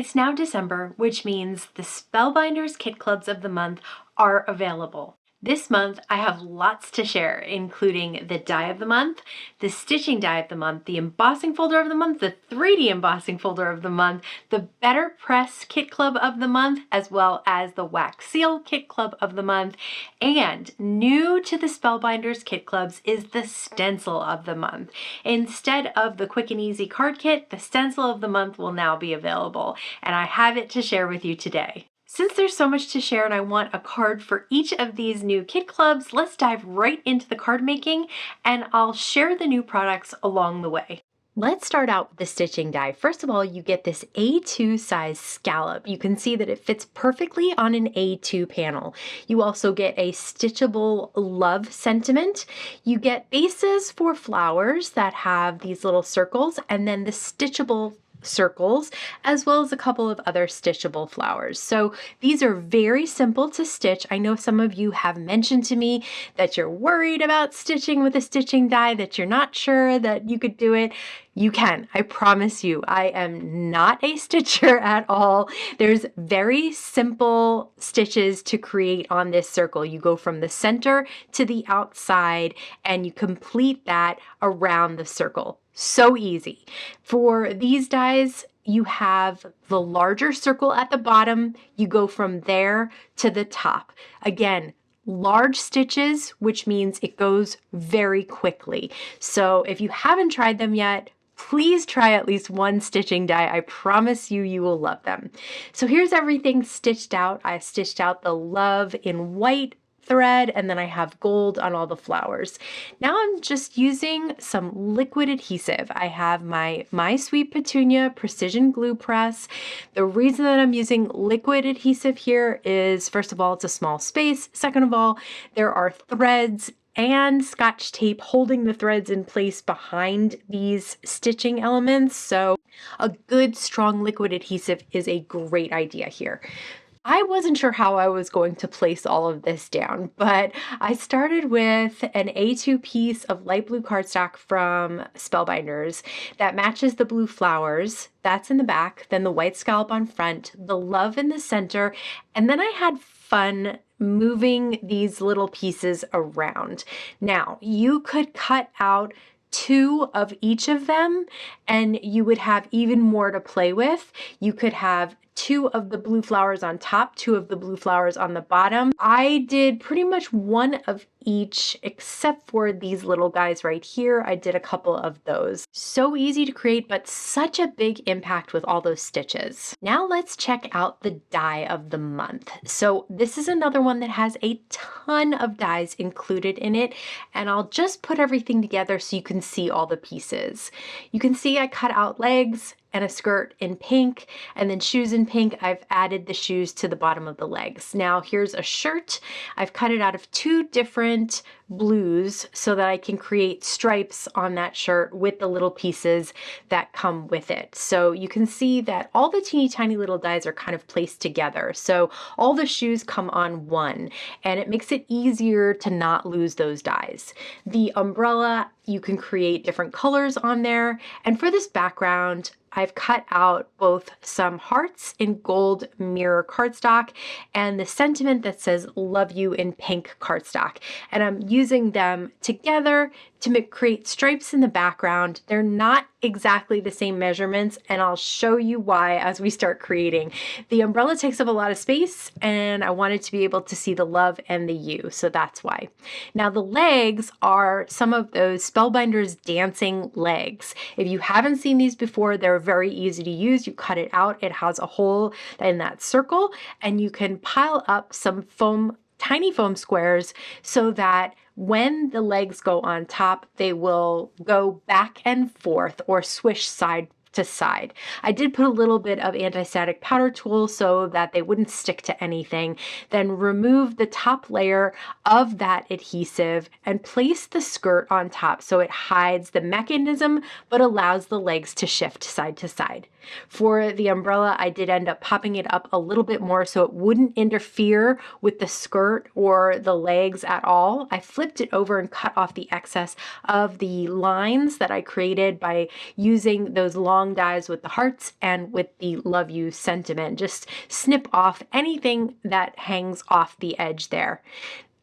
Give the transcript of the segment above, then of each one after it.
It's now December, which means the Spellbinders Kit Clubs of the month are available. This month, I have lots to share, including the die of the month, the stitching die of the month, the embossing folder of the month, the 3D embossing folder of the month, the Better Press Kit Club of the month, as well as the Wax Seal Kit Club of the month. And new to the Spellbinders Kit Clubs is the Stencil of the month. Instead of the Quick and Easy card kit, the Stencil of the month will now be available, and I have it to share with you today. Since there's so much to share and I want a card for each of these new kit clubs, let's dive right into the card making and I'll share the new products along the way. Let's start out with the stitching die. First of all, you get this A2 size scallop. You can see that it fits perfectly on an A2 panel. You also get a stitchable love sentiment. You get bases for flowers that have these little circles, and then the stitchable circles, as well as a couple of other stitchable flowers. So these are very simple to stitch. I know some of you have mentioned to me that you're worried about stitching with a stitching die, that you're not sure that you could do it. You can, I promise you. I am not a stitcher at all. There's very simple stitches to create on this circle. You go from the center to the outside and you complete that around the circle. So easy. For these dies, you have the larger circle at the bottom. You go from there to the top. Again, large stitches, which means it goes very quickly. So if you haven't tried them yet, please try at least one stitching die. I promise you, you will love them. So here's everything stitched out. I stitched out the love in white thread, and then I have gold on all the flowers. Now I'm just using some liquid adhesive. I have my Sweet Petunia precision glue press. The reason that I'm using liquid adhesive here is, first of all, it's a small space. Second of all, there are threads and Scotch tape holding the threads in place behind these stitching elements. So a good strong liquid adhesive is a great idea here. I wasn't sure how I was going to place all of this down, but I started with an A2 piece of light blue cardstock from Spellbinders that matches the blue flowers. That's in the back, then the white scallop on front, the love in the center, and then I had fun moving these little pieces around. Now, you could cut out 2 of each of them and you would have even more to play with. You could have 2 of the blue flowers on top, 2 of the blue flowers on the bottom. I did pretty much 1 of each except for these little guys right here. I did a couple of those. So easy to create, but such a big impact with all those stitches. Now let's check out the die of the month. So this is another one that has a ton of dies included in it, and I'll just put everything together so you can see all the pieces. You can see I cut out legs and a skirt in pink, and then shoes in pink. I've added the shoes to the bottom of the legs. Now here's a shirt. I've cut it out of 2 different blues so that I can create stripes on that shirt with the little pieces that come with it. So you can see that all the teeny tiny little dies are kind of placed together. So all the shoes come on one, and it makes it easier to not lose those dies. The umbrella, you can create different colors on there. And for this background, I've cut out both some hearts in gold mirror cardstock and the sentiment that says love you in pink cardstock. And I'm using them together to create stripes in the background. They're not exactly the same measurements, and I'll show you why as we start creating. The umbrella takes up a lot of space, and I wanted to be able to see the love and the U, so that's why. Now the legs are some of those Spellbinders dancing legs. If you haven't seen these before, they're very easy to use. You cut it out, it has a hole in that circle, and you can pile up some foam, tiny foam squares so that when the legs go on top, they will go back and forth or swish side to side. I did put a little bit of anti-static powder tool so that they wouldn't stick to anything. Then remove the top layer of that adhesive and place the skirt on top so it hides the mechanism but allows the legs to shift side to side. For the umbrella, I did end up popping it up a little bit more so it wouldn't interfere with the skirt or the legs at all. I flipped it over and cut off the excess of the lines that I created by using those long long dies with the hearts and with the love you sentiment. Just snip off anything that hangs off the edge there.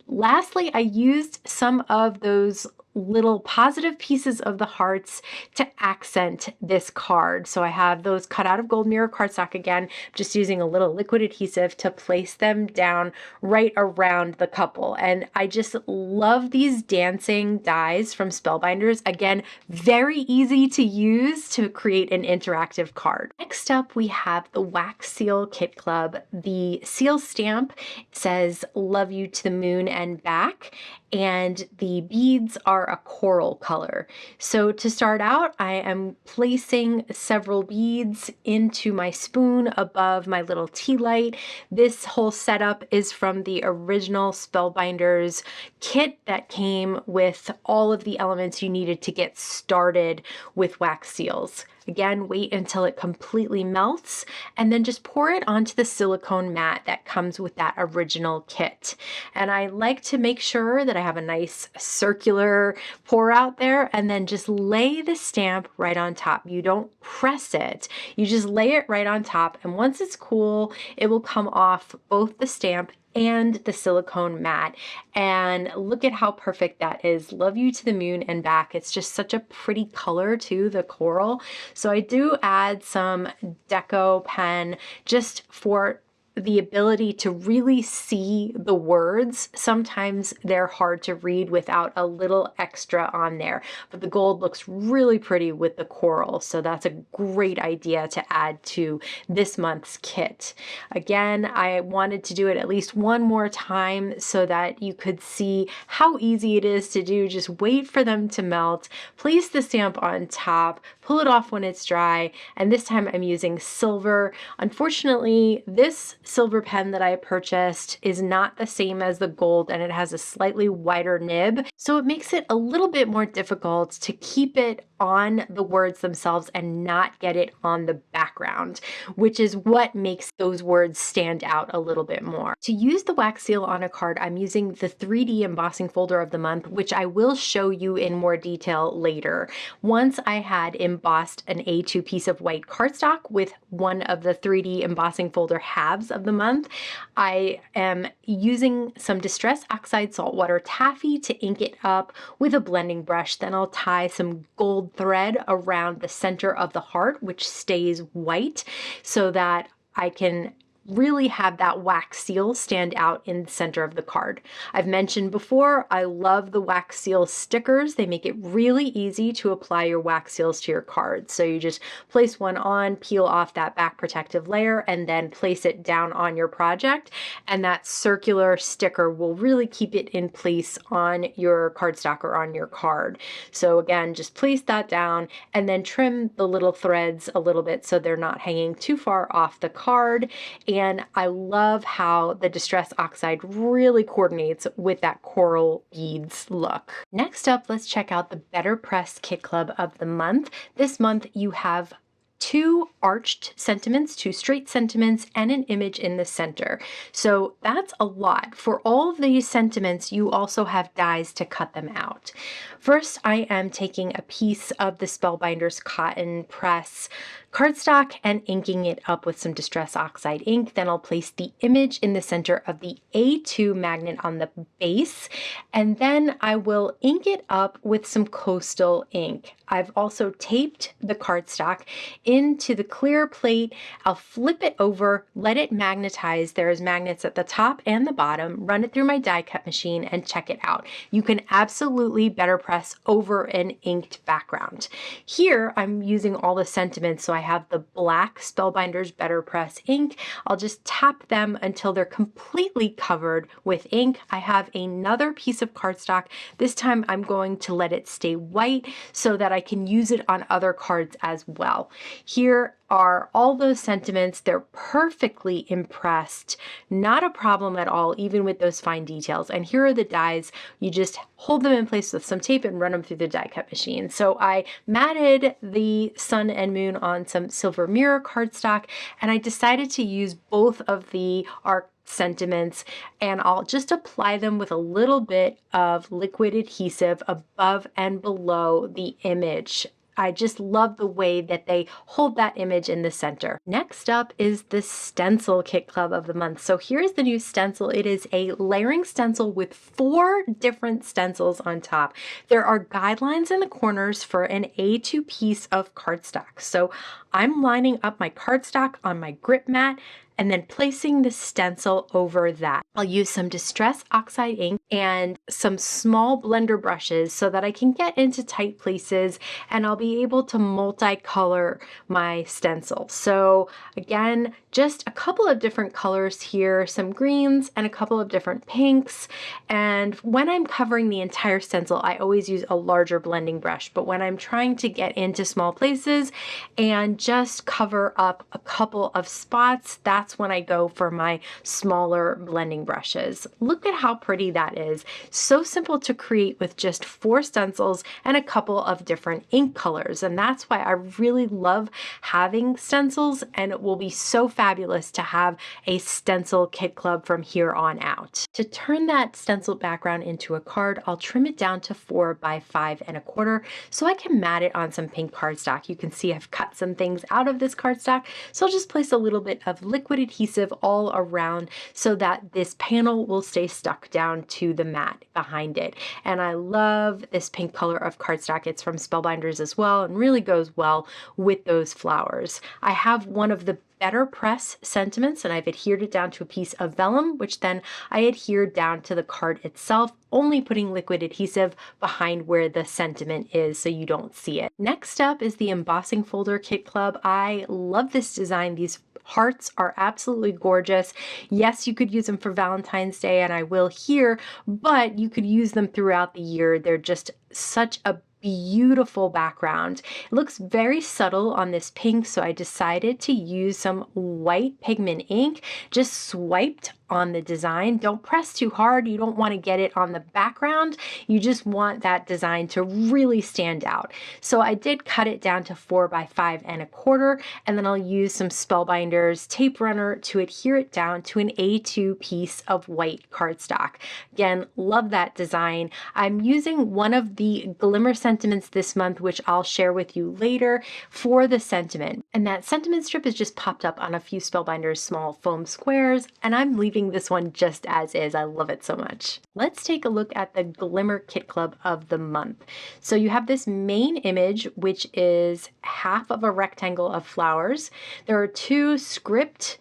Lastly, I used some of those little positive pieces of the hearts to accent this card. So I have those cut out of gold mirror cardstock again, just using a little liquid adhesive to place them down right around the couple. And I just love these dancing dies from Spellbinders. Again, very easy to use to create an interactive card. Next up, we have the Wax Seal Kit Club. The seal stamp says "Love You to the Moon and Back," and the beads are a coral color. So to start out, I am placing several beads into my spoon above my little tea light. This whole setup is from the original Spellbinders kit that came with all of the elements you needed to get started with wax seals. Again, wait until it completely melts and then just pour it onto the silicone mat that comes with that original kit. And I like to make sure that I have a nice circular pour out there and then just lay the stamp right on top. You don't press it, you just lay it right on top, and once it's cool, it will come off both the stamp and the silicone mat. And look at how perfect that is. Love You to the Moon and Back. It's just such a pretty color too, the coral. So I do add some deco pen just for the ability to really see the words. Sometimes they're hard to read without a little extra on there, but the gold looks really pretty with the coral. So that's a great idea to add to this month's kit. Again, I wanted to do it at least one more time so that you could see how easy it is to do. Just wait for them to melt, place the stamp on top, pull it off when it's dry, and this time I'm using silver. Unfortunately, this silver pen that I purchased is not the same as the gold, and it has a slightly wider nib, so it makes it a little bit more difficult to keep it on the words themselves and not get it on the background, which is what makes those words stand out a little bit more. To use the wax seal on a card, I'm using the 3D embossing folder of the month, which I will show you in more detail later. Once I had embossed an A2 piece of white cardstock with one of the 3D embossing folder halves of the month, I am using some Distress Oxide Saltwater Taffy to ink it up with a blending brush. Then I'll tie some gold thread around the center of the heart, which stays white, so that I can really have that wax seal stand out in the center of the card. I've mentioned before, I love the wax seal stickers. They make it really easy to apply your wax seals to your cards. So you just place one on, peel off that back protective layer, and then place it down on your project. And that circular sticker will really keep it in place on your cardstock or on your card. So again, just place that down and then trim the little threads a little bit so they're not hanging too far off the card. And I love how the Distress Oxide really coordinates with that coral beads look. Next up, let's check out the Better Press Kit Club of the month. This month you have 2 arched sentiments, 2 straight sentiments, and an image in the center. So that's a lot. For all of these sentiments, you also have dies to cut them out. First, I am taking a piece of the Spellbinders cotton press cardstock and inking it up with some Distress Oxide ink. Then I'll place the image in the center of the A2 magnet on the base, and then I will ink it up with some Coastal ink. I've also taped the cardstock into the clear plate. I'll flip it over, let it magnetize. There's magnets at the top and the bottom. Run it through my die cut machine and check it out. You can absolutely better press over an inked background. Here I'm using all the sentiments, so I have the black Spellbinders Better Press ink. I'll just tap them until they're completely covered with ink. I have another piece of cardstock. This time I'm going to let it stay white so that I can use it on other cards as well. Here are all those sentiments. They're perfectly impressed. Not a problem at all, even with those fine details. And here are the dies. You just hold them in place with some tape and run them through the die cut machine. So I matted the sun and moon on some silver mirror cardstock, and I decided to use both of the arc sentiments, and I'll just apply them with a little bit of liquid adhesive above and below the image. I just love the way that they hold that image in the center. Next up is the Stencil Kit Club of the month. So here's the new stencil. It is a layering stencil with 4 different stencils on top. There are guidelines in the corners for an A2 piece of cardstock. So I'm lining up my cardstock on my grip mat and then placing the stencil over that. I'll use some Distress Oxide ink and some small blender brushes so that I can get into tight places, and I'll be able to multicolor my stencil. So again, just a couple of different colors here, some greens and a couple of different pinks. And when I'm covering the entire stencil, I always use a larger blending brush. But when I'm trying to get into small places and just cover up a couple of spots, that's when I go for my smaller blending brushes. Look at how pretty that is. So simple to create with just 4 stencils and a couple of different ink colors. And that's why I really love having stencils, and it will be so fabulous to have a stencil kit club from here on out. To turn that stencil background into a card, I'll trim it down to 4 by 5 1/4 so I can mat it on some pink cardstock. You can see I've cut some things out of this cardstock, so I'll just place a little bit of liquid adhesive all around so that this panel will stay stuck down to the mat behind it. And I love this pink color of cardstock. It's from Spellbinders as well and really goes well with those flowers. I have one of the better press sentiments, and I've adhered it down to a piece of vellum, which then I adhered down to the card itself, only putting liquid adhesive behind where the sentiment is so you don't see it. Next up is the Embossing Folder Kit Club. I love this design. These hearts are absolutely gorgeous. Yes, you could use them for Valentine's Day, and I will here, but you could use them throughout the year. They're just such a beautiful background. It looks very subtle on this pink, so I decided to use some white pigment ink, just swiped on the design. Don't press too hard. You don't want to get it on the background. You just want that design to really stand out. So I did cut it down to 4 by 5 1/4, and then I'll use some Spellbinders tape runner to adhere it down to an A2 piece of white cardstock. Again, love that design. I'm using one of the Glimmer sentiments this month, which I'll share with you later, for the sentiment. And that sentiment strip is just popped up on a few Spellbinders small foam squares, and I'm leaving this one just as is. I love it so much. Let's take a look at the Glimmer Kit Club of the month. So you have this main image, which is half of a rectangle of flowers. There are 2 script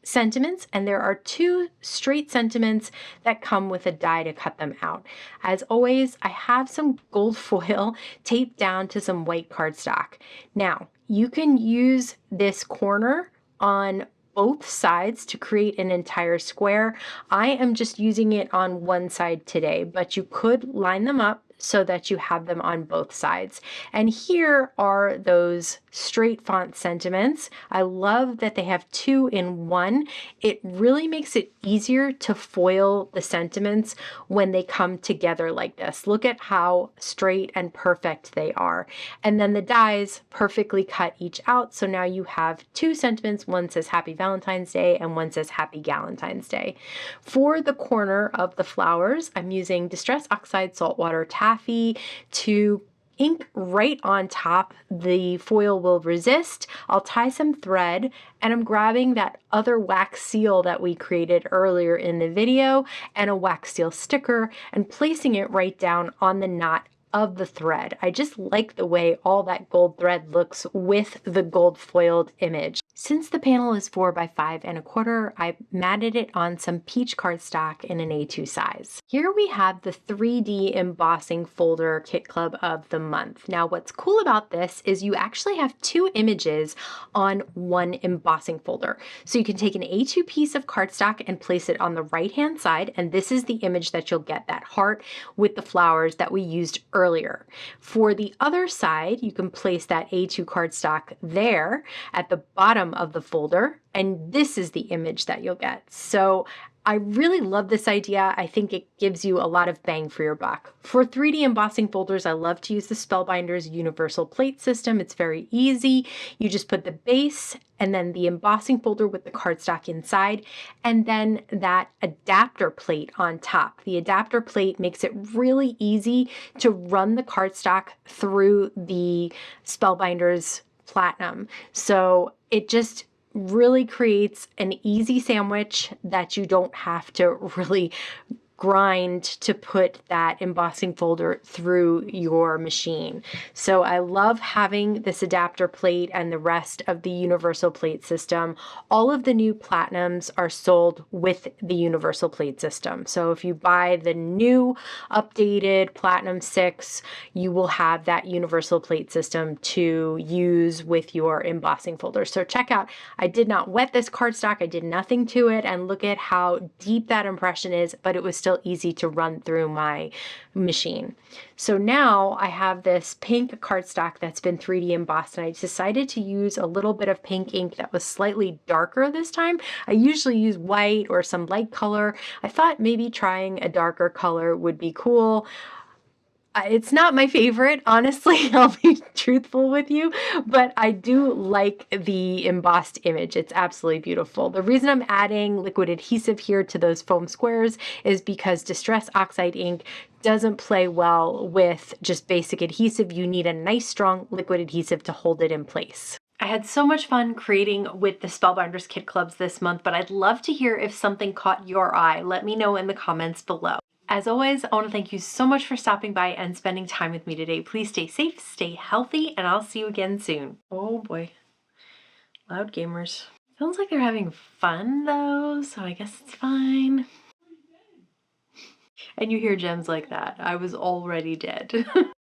sentiments, and there are 2 straight sentiments that come with a die to cut them out. As always, I have some gold foil taped down to some white cardstock. Now, you can use this corner on both sides to create an entire square. I am just using it on one side today, but you could line them up so that you have them on both sides. And here are those straight font sentiments. I love that they have 2 in 1. It really makes it easier to foil the sentiments when they come together like this. Look at how straight and perfect they are. And then the dies perfectly cut each out. So now you have 2 sentiments. One says Happy Valentine's Day and one says Happy Galentine's Day. For the corner of the flowers, I'm using Distress Oxide Saltwater Taffy to ink right on top. The foil will resist. I'll tie some thread, and I'm grabbing that other wax seal that we created earlier in the video and a wax seal sticker and placing it right down on the knot of the thread. I just like the way all that gold thread looks with the gold foiled image. Since the panel is 4 by 5 1/4, I matted it on some peach cardstock in an A2 size. Here we have the 3D Embossing Folder Kit Club of the month. Now what's cool about this is you actually have 2 images on one embossing folder. So you can take an A2 piece of cardstock and place it on the right hand side, and this is the image that you'll get, that heart with the flowers that we used earlier. For the other side, you can place that A2 cardstock there at the bottom of the folder, and this is the image that you'll get. So I really love this idea. I think it gives you a lot of bang for your buck. For 3D embossing folders, I love to use the Spellbinders Universal Plate System. It's very easy. You just put the base and then the embossing folder with the cardstock inside, and then that adapter plate on top. The adapter plate makes it really easy to run the cardstock through the Spellbinders Platinum. So it just really creates an easy sandwich that you don't have to really grind to put that embossing folder through your machine. So I love having this adapter plate and the rest of the universal plate system. All of the new platinums are sold with the universal plate system. So if you buy the new updated Platinum 6, you will have that universal plate system to use with your embossing folder. So check out, I did not wet this cardstock, I did nothing to it, and look at how deep that impression is, but it was still easy to run through my machine. So now I have this pink cardstock that's been 3D embossed, and I decided to use a little bit of pink ink that was slightly darker this time. I usually use white or some light color. I thought maybe trying a darker color would be cool. It's not my favorite, honestly, I'll be truthful with you, but I do like the embossed image. It's absolutely beautiful. The reason I'm adding liquid adhesive here to those foam squares is because Distress Oxide ink doesn't play well with just basic adhesive. You need a nice strong liquid adhesive to hold it in place. I had so much fun creating with the Spellbinders Kit Clubs this month, but I'd love to hear if something caught your eye. Let me know in the comments below. As always, I want to thank you so much for stopping by and spending time with me today. Please stay safe, stay healthy, and I'll see you again soon. Oh boy. Loud gamers. Sounds like they're having fun though, so I guess it's fine. And you hear gems like that. I was already dead.